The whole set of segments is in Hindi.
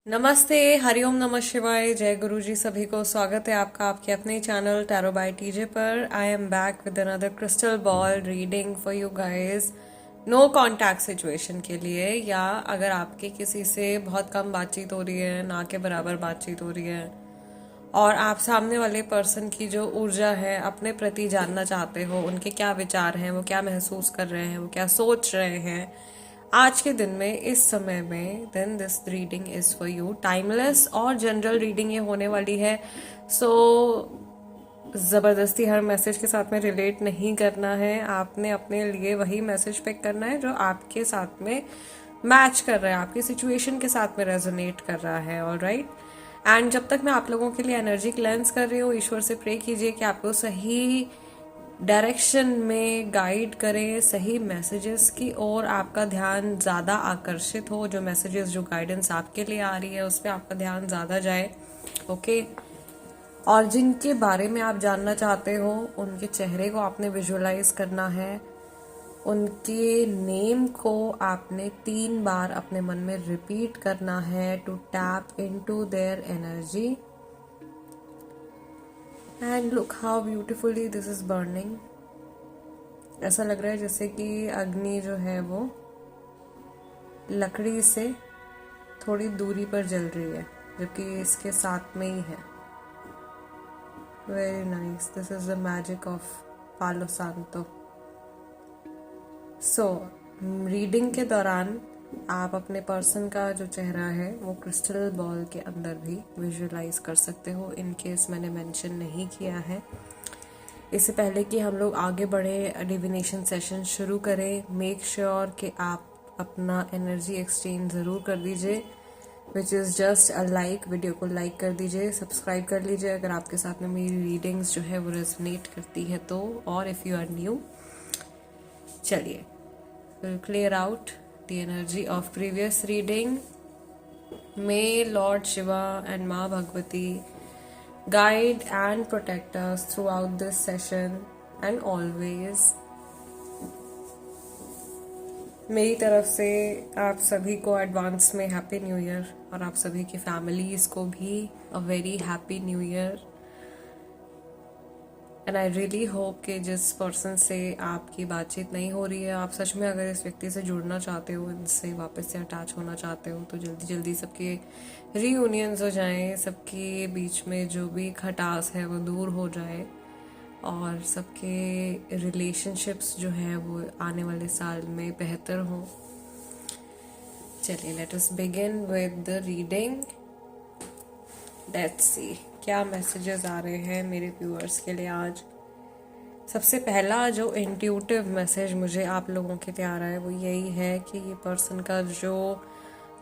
नमस्ते, हरिओम नमः शिवाय, जय गुरु जी। सभी को स्वागत है आपका आपके अपने चैनल टैरो बाय टीजे पर। I am back with another crystal ball reading for you guys. No contact situation के लिए, या अगर आपके किसी से बहुत कम बातचीत हो रही है, ना के बराबर बातचीत हो रही है, और आप सामने वाले पर्सन की जो ऊर्जा है अपने प्रति जानना चाहते हो, उनके क्या विचार हैं, वो क्या महसूस कर रहे हैं, वो क्या सोच रहे हैं आज के दिन में, इस समय में, then this reading is for you. Timeless और जनरल रीडिंग ये होने वाली है। सो ज़बरदस्ती हर मैसेज के साथ में रिलेट नहीं करना है। आपने अपने लिए वही मैसेज पिक करना है जो आपके साथ में मैच कर रहा है, आपकी सिचुएशन के साथ में रेजोनेट कर रहा है। All right. एंड जब तक मैं आप लोगों के लिए एनर्जी क्लेंस कर रही हूँ, ईश्वर से प्रे कीजिए कि आपको सही डायरेक्शन में गाइड करें, सही मैसेजेस की ओर आपका ध्यान ज़्यादा आकर्षित हो। जो मैसेजेस, जो गाइडेंस आपके लिए आ रही है, उस पर आपका ध्यान ज़्यादा जाए। ओके। और जिनके बारे में आप जानना चाहते हो, उनके चेहरे को आपने विजुअलाइज करना है। उनके नेम को आपने 3 बार अपने मन में रिपीट करना है to tap into their energy. And look how beautifully this is burning. ऐसा लग रहा है जैसे कि अग्नि जो है वो लकड़ी से थोड़ी दूरी पर जल रही है, जबकि इसके साथ में ही है। Very nice, this is the magic of पालो सांतो। सो रीडिंग के दौरान आप अपने पर्सन का जो चेहरा है वो क्रिस्टल बॉल के अंदर भी विजुअलाइज कर सकते हो, इन केस मैंने मेंशन नहीं किया है। इससे पहले कि हम लोग आगे बढ़े, डिविनेशन सेशन शुरू करें, मेक श्योर कि आप अपना एनर्जी एक्सचेंज ज़रूर कर दीजिए, which is just a like. Video को लाइक कर दीजिए, सब्सक्राइब कर लीजिए अगर आपके साथ में मेरी रीडिंग्स जो है वो रेजोनेट करती है तो। और इफ़ यू आर न्यू, चलिए will clear out the energy of previous reading. My lord Shiva and माँ Bhagwati guide and protect us throughout this session and always। मेरी तरफ से आप सभी को एडवांस में हैप्पी न्यू ईयर, और आप सभी की फैमिलीज को भी a very happy new year. And I really hope कि जिस पर्सन से आपकी बातचीत नहीं हो रही है, आप सच में अगर इस व्यक्ति से जुड़ना चाहते हो, इनसे वापस से अटैच होना चाहते हो, तो जल्दी जल्दी सबके रीयूनियंस हो जाएं, सबके बीच में जो भी खटास है वो दूर हो जाए, और सबके रिलेशनशिप्स जो हैं वो आने वाले साल में बेहतर हों। चलिए, let us begin with the reading. Let's see क्या मैसेजेस आ रहे हैं मेरे व्यूअर्स के लिए आज। सबसे पहला जो इंट्यूटिव मैसेज मुझे आप लोगों के लिए आ रहा है वो यही है कि ये पर्सन का जो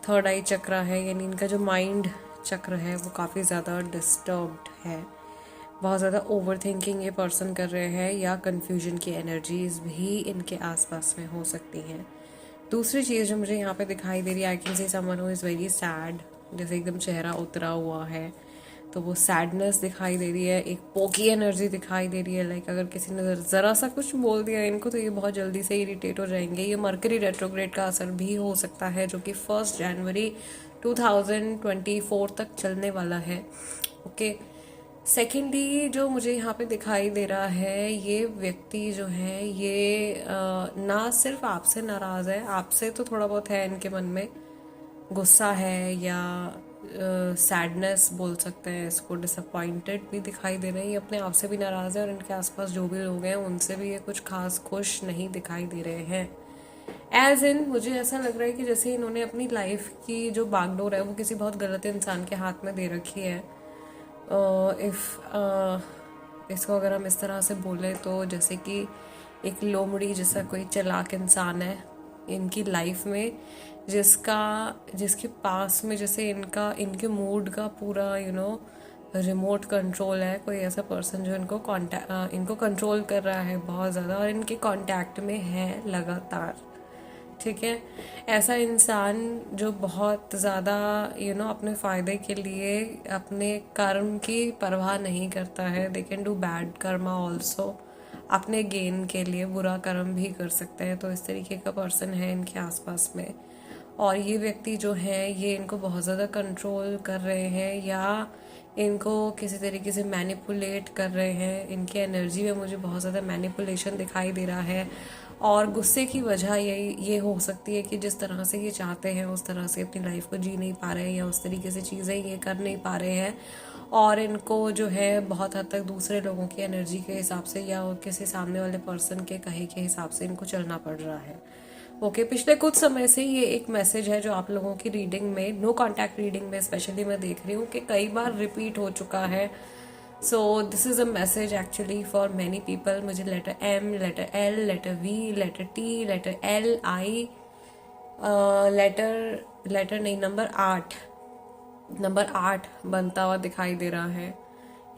थर्ड आई चक्र है, यानी इनका जो माइंड चक्र है, वो काफ़ी ज़्यादा डिस्टर्ब्ड है। बहुत ज़्यादा ओवर थिंकिंग ये पर्सन कर रहे हैं, या कन्फ्यूजन की एनर्जीज भी इनके आसपास में हो सकती हैं। दूसरी चीज़ जो मुझे यहाँ पे दिखाई दे रही है, I can see someone who is very sad, जैसे एकदम चेहरा उतरा हुआ है, तो वो सैडनेस दिखाई दे रही है। एक पोकी एनर्जी दिखाई दे रही है, लाइक अगर किसी ने ज़रा सा कुछ बोल दिया इनको तो ये बहुत जल्दी से इरिटेट हो जाएंगे। ये मरकरी रेट्रोग्रेड का असर भी हो सकता है, जो कि 1 जनवरी 2024 तक चलने वाला है। ओके। सेकेंडली जो मुझे यहाँ पे दिखाई दे रहा है, ये व्यक्ति जो है ये ना सिर्फ आपसे नाराज़ है, आपसे तो थोड़ा बहुत है इनके मन में, गुस्सा है या सैडनेस बोल सकते हैं इसको, डिसअपॉइंटेड भी दिखाई दे रहे हैं। ये अपने आप से भी नाराज़ है, और इनके आसपास जो भी लोग हैं उनसे भी ये कुछ खास खुश नहीं दिखाई दे रहे हैं। एज इन मुझे ऐसा लग रहा है कि जैसे इन्होंने अपनी लाइफ की जो बागडोर है वो किसी बहुत गलत इंसान के हाथ में दे रखी है। इसको अगर हम इस तरह से बोले तो जैसे कि एक लोमड़ी जैसा कोई चालाक इंसान है इनकी लाइफ में, जिसके पास में जैसे इनके मूड का पूरा रिमोट कंट्रोल है। कोई ऐसा पर्सन जो इनको कंट्रोल कर रहा है बहुत ज़्यादा, और इनके कांटेक्ट में है लगातार। ठीक है। ऐसा इंसान जो बहुत ज़्यादा अपने फ़ायदे के लिए अपने कर्म की परवाह नहीं करता है। They can do bad Karma also, अपने गेन के लिए बुरा कर्म भी कर सकते हैं। तो इस तरीके का पर्सन है इनके आसपास में। और ये व्यक्ति जो है ये इनको बहुत ज़्यादा कंट्रोल कर रहे हैं या इनको किसी तरीके से मैनिपुलेट कर रहे हैं। इनकी एनर्जी में मुझे बहुत ज़्यादा मैनिपुलेशन दिखाई दे रहा है और गुस्से की वजह ये हो सकती है कि जिस तरह से ये चाहते हैं उस तरह से अपनी लाइफ को जी नहीं पा रहे हैं या उस तरीके से चीज़ें ये कर नहीं पा रहे हैं और इनको जो है बहुत हद तक दूसरे लोगों की एनर्जी के हिसाब से या किसी सामने वाले पर्सन के कहे के हिसाब से इनको चलना पड़ रहा है। ओके पिछले कुछ समय से ये एक मैसेज है जो आप लोगों की रीडिंग में, नो कॉन्टैक्ट रीडिंग में स्पेशली मैं देख रही हूँ कि कई बार रिपीट हो चुका है। So this is a message actually for many people. मुझे letter M, letter L, letter V, letter T, letter L, I, letter नहीं, नंबर 8 बनता हुआ दिखाई दे रहा है।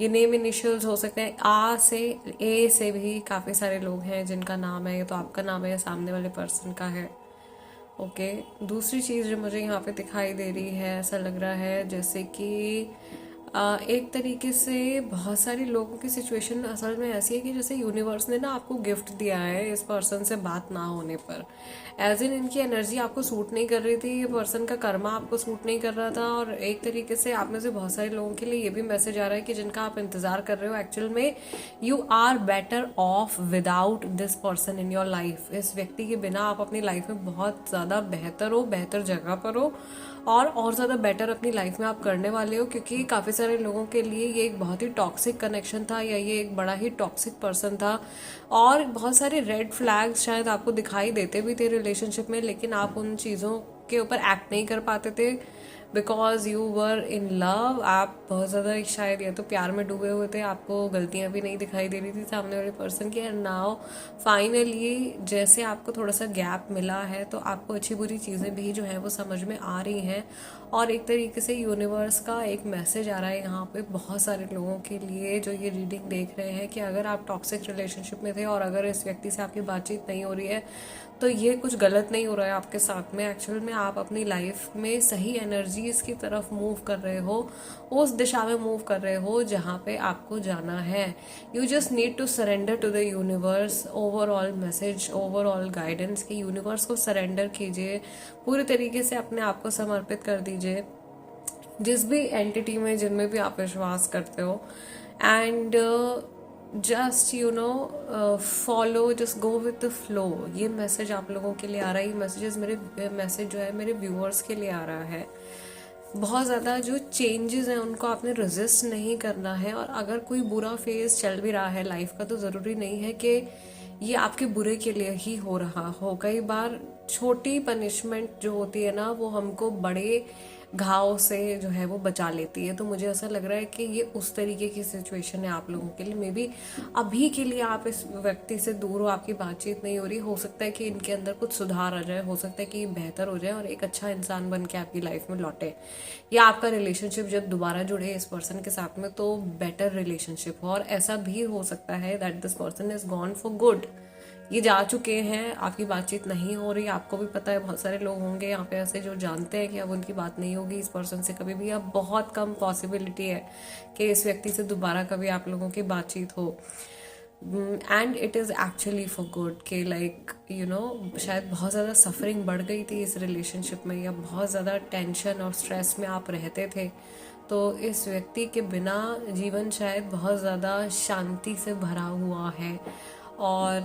ये नेम इनिशियल्स हो सकते हैं, आ से, ए से भी काफ़ी सारे लोग हैं जिनका नाम है, ये तो आपका नाम है या सामने वाले पर्सन का है। ओके दूसरी चीज़ जो मुझे यहाँ पे दिखाई दे रही है, ऐसा लग रहा है जैसे कि एक तरीके से बहुत सारे लोगों की सिचुएशन असल में ऐसी है कि जैसे यूनिवर्स ने ना आपको गिफ्ट दिया है इस पर्सन से बात ना होने पर। एज इन इनकी एनर्जी आपको सूट नहीं कर रही थी, ये पर्सन का कर्मा आपको सूट नहीं कर रहा था और एक तरीके से आप में से बहुत सारे लोगों के लिए ये भी मैसेज आ रहा है कि जिनका आप इंतज़ार कर रहे हो एक्चुअल में you are better off without this person in your life. इस व्यक्ति के बिना आप अपनी लाइफ में बहुत ज़्यादा बेहतर हो, बेहतर जगह पर हो और ज़्यादा बेटर अपनी लाइफ में आप करने वाले हो, क्योंकि काफ़ी सारे लोगों के लिए ये एक बहुत ही टॉक्सिक कनेक्शन था या ये एक बड़ा ही टॉक्सिक पर्सन था और बहुत सारे रेड फ्लैग्स शायद आपको दिखाई देते भी थे रिलेशनशिप में, लेकिन आप उन चीज़ों के ऊपर एक्ट नहीं कर पाते थे because you were in love. आप बहुत ज़्यादा शायद या तो प्यार में डूबे हुए थे, आपको गलतियाँ भी नहीं दिखाई दे रही थी सामने वाले पर्सन की। एंड नाउ फाइनली जैसे आपको थोड़ा सा गैप मिला है तो आपको अच्छी बुरी चीज़ें भी जो है वो समझ में आ रही हैं और एक तरीके से यूनिवर्स का एक मैसेज आ रहा है यहाँ पे बहुत सारे लोगों के लिए जो ये रीडिंग देख रहे हैं कि अगर आप टॉक्सिक रिलेशनशिप में थे और अगर इस व्यक्ति से आपकी बातचीत नहीं हो रही है तो ये कुछ गलत नहीं हो रहा है आपके साथ में। एक्चुअल में आप अपनी लाइफ में सही एनर्जीज की तरफ मूव कर रहे हो, उस दिशा में मूव कर रहे हो जहाँ पे आपको जाना है। You just need to surrender to the universe. Overall message, overall guidance कि यूनिवर्स को सरेंडर कीजिए, पूरी तरीके से अपने आप को समर्पित कर दीजिए जिस भी एंटिटी में जिनमें भी आप विश्वास करते हो and just follow, just go with the flow. ये मैसेज आप लोगों के लिए आ रहा है, ये मैसेज जो है मेरे व्यूअर्स के लिए आ रहा है। बहुत ज़्यादा जो चेंजेस हैं उनको आपने रेजिस्ट नहीं करना है और अगर कोई बुरा फेज चल भी रहा है लाइफ का तो ज़रूरी नहीं है कि ये आपके बुरे के लिए ही हो रहा हो। कई बार छोटी पनिशमेंट जो होती है ना वो हमको बड़े घाव से जो है वो बचा लेती है। तो मुझे ऐसा लग रहा है कि ये उस तरीके की सिचुएशन है आप लोगों के लिए। मे बी अभी के लिए आप इस व्यक्ति से दूर हो, आपकी बातचीत नहीं हो रही, हो सकता है कि इनके अंदर कुछ सुधार आ जाए, हो सकता है कि ये बेहतर हो जाए और एक अच्छा इंसान बन के आपकी लाइफ में लौटे या आपका रिलेशनशिप जब दोबारा जुड़े इस पर्सन के साथ में तो बेटर रिलेशनशिप हो। और ऐसा भी हो सकता है that this person is gone for good, ये जा चुके हैं, आपकी बातचीत नहीं हो रही। आपको भी पता है बहुत सारे लोग होंगे यहाँ पे ऐसे जो जानते हैं कि अब उनकी बात नहीं होगी इस पर्सन से कभी भी। अब बहुत कम पॉसिबिलिटी है कि इस व्यक्ति से दोबारा कभी आप लोगों की बातचीत हो and it is actually for good कि लाइक शायद बहुत ज़्यादा सफरिंग बढ़ गई थी इस रिलेशनशिप में या बहुत ज़्यादा टेंशन और स्ट्रेस में आप रहते थे। तो इस व्यक्ति के बिना जीवन शायद बहुत ज़्यादा शांति से भरा हुआ है और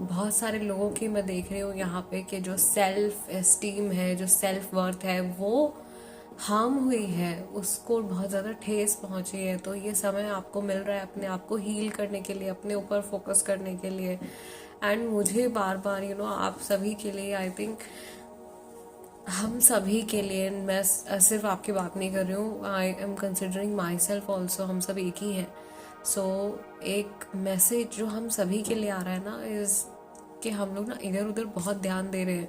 बहुत सारे लोगों की मैं देख रही हूँ यहाँ पे कि जो सेल्फ एस्टीम है, जो सेल्फ वर्थ है वो हार्म हुई है, उसको बहुत ज़्यादा ठेस पहुँची है। तो ये समय आपको मिल रहा है अपने आप को हील करने के लिए, अपने ऊपर फोकस करने के लिए। एंड मुझे बार बार आप सभी के लिए, आई थिंक हम सभी के लिए, मैं सिर्फ आपकी बात नहीं कर रही हूँ, I am considering my self also, हम सब एक ही हैं। सो एक मैसेज जो हम सभी के लिए आ रहा है ना इज़ कि हम लोग ना इधर उधर बहुत ध्यान दे रहे हैं,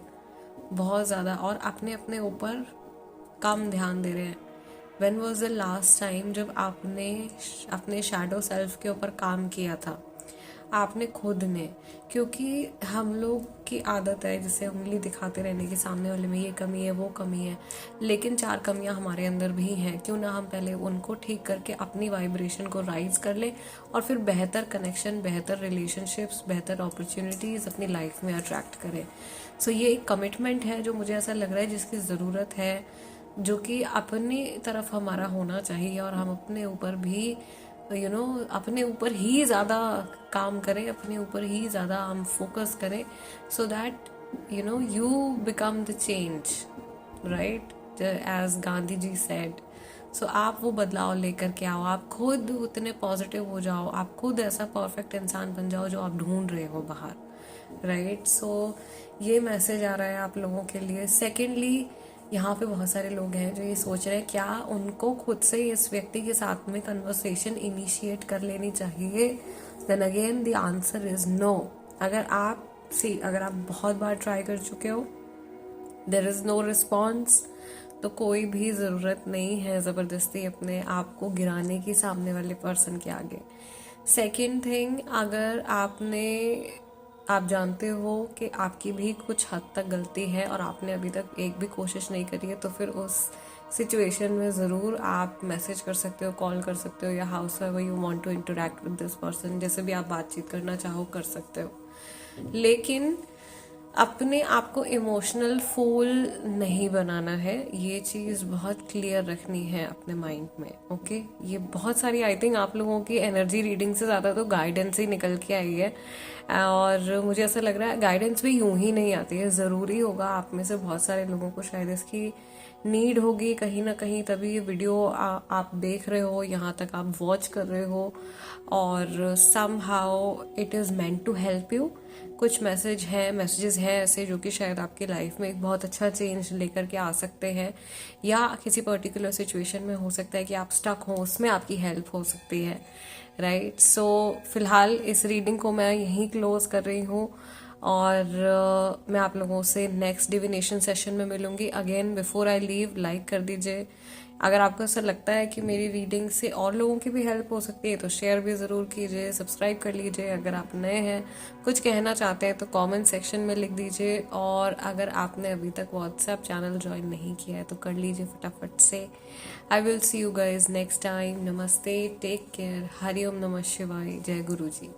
बहुत ज़्यादा, और अपने अपने ऊपर कम ध्यान दे रहे हैं। When was the last time जब आपने अपने शैडो सेल्फ के ऊपर काम किया था, आपने खुद ने, क्योंकि हम लोग की आदत है जिसे उंगली दिखाते रहने की सामने वाले में ये कमी है वो कमी है, लेकिन 4 कमियां हमारे अंदर भी हैं। क्यों ना हम पहले उनको ठीक करके अपनी वाइब्रेशन को राइज कर लें और फिर बेहतर कनेक्शन, बेहतर रिलेशनशिप्स, बेहतर अपॉर्चुनिटीज़ अपनी लाइफ में अट्रैक्ट करें। सो ये एक कमिटमेंट है जो मुझे ऐसा लग रहा है जिसकी ज़रूरत है, जो कि अपनी तरफ हमारा होना चाहिए, और हम अपने ऊपर भी अपने ऊपर ही ज़्यादा काम करें, अपने ऊपर ही ज़्यादा हम फोकस करें, so that you become the change, right, as Gandhi ji said. So आप वो बदलाव लेकर के आओ, आप खुद उतने पॉजिटिव हो जाओ, आप खुद ऐसा परफेक्ट इंसान बन जाओ जो आप ढूंढ रहे हो बाहर, राइट। सो ये मैसेज आ रहा है आप लोगों के लिए। सेकेंडली, यहाँ पे बहुत सारे लोग हैं जो ये सोच रहे हैं क्या उनको खुद से इस व्यक्ति के साथ में कन्वर्सेशन इनिशिएट कर लेनी चाहिए। Then again the answer is no. अगर आप बहुत बार ट्राई कर चुके हो, देयर इज नो रिस्पॉन्स, तो कोई भी ज़रूरत नहीं है ज़बरदस्ती अपने आप को गिराने की सामने वाले पर्सन के आगे। सेकेंड थिंग, अगर आप जानते हो कि आपकी भी कुछ हद तक गलती है और आपने अभी तक एक भी कोशिश नहीं करी है, तो फिर उस सिचुएशन में ज़रूर आप मैसेज कर सकते हो, कॉल कर सकते हो, या howsoever you want to interact with this person, जैसे भी आप बातचीत करना चाहो कर सकते हो। लेकिन अपने आप को इमोशनल फूल नहीं बनाना है, ये चीज़ बहुत क्लियर रखनी है अपने माइंड में, ओके। ये बहुत सारी आई थिंक आप लोगों की एनर्जी रीडिंग से ज़्यादा तो गाइडेंस ही निकल के आई है, और मुझे ऐसा लग रहा है गाइडेंस भी यूं ही नहीं आती है, ज़रूरी होगा आप में से बहुत सारे लोगों को शायद इसकी नीड होगी कहीं ना कहीं, तभी ये वीडियो आप देख रहे हो, यहाँ तक आप वॉच कर रहे हो, और somehow it is meant to help you. कुछ मैसेजेस हैं ऐसे जो कि शायद आपकी लाइफ में एक बहुत अच्छा चेंज लेकर के आ सकते हैं, या किसी पर्टिकुलर सिचुएशन में हो सकता है कि आप स्टक हो, उसमें आपकी हेल्प हो सकती है, राइट। सो फिलहाल इस रीडिंग को मैं यहीं क्लोज कर रही हूँ, और मैं आप लोगों से नेक्स्ट डिविनेशन सेशन में मिलूंगी। Again before I leave, like कर दीजिए। अगर आपको ऐसा लगता है कि मेरी रीडिंग से और लोगों की भी हेल्प हो सकती है तो शेयर भी ज़रूर कीजिए, सब्सक्राइब कर लीजिए। अगर आप नए हैं, कुछ कहना चाहते हैं तो कमेंट सेक्शन में लिख दीजिए, और अगर आपने अभी तक व्हाट्सएप चैनल ज्वाइन नहीं किया है तो कर लीजिए फटाफट से। I will see you guys next time. नमस्ते, टेक केयर, हरिओम नमः शिवाय, जय गुरु जी।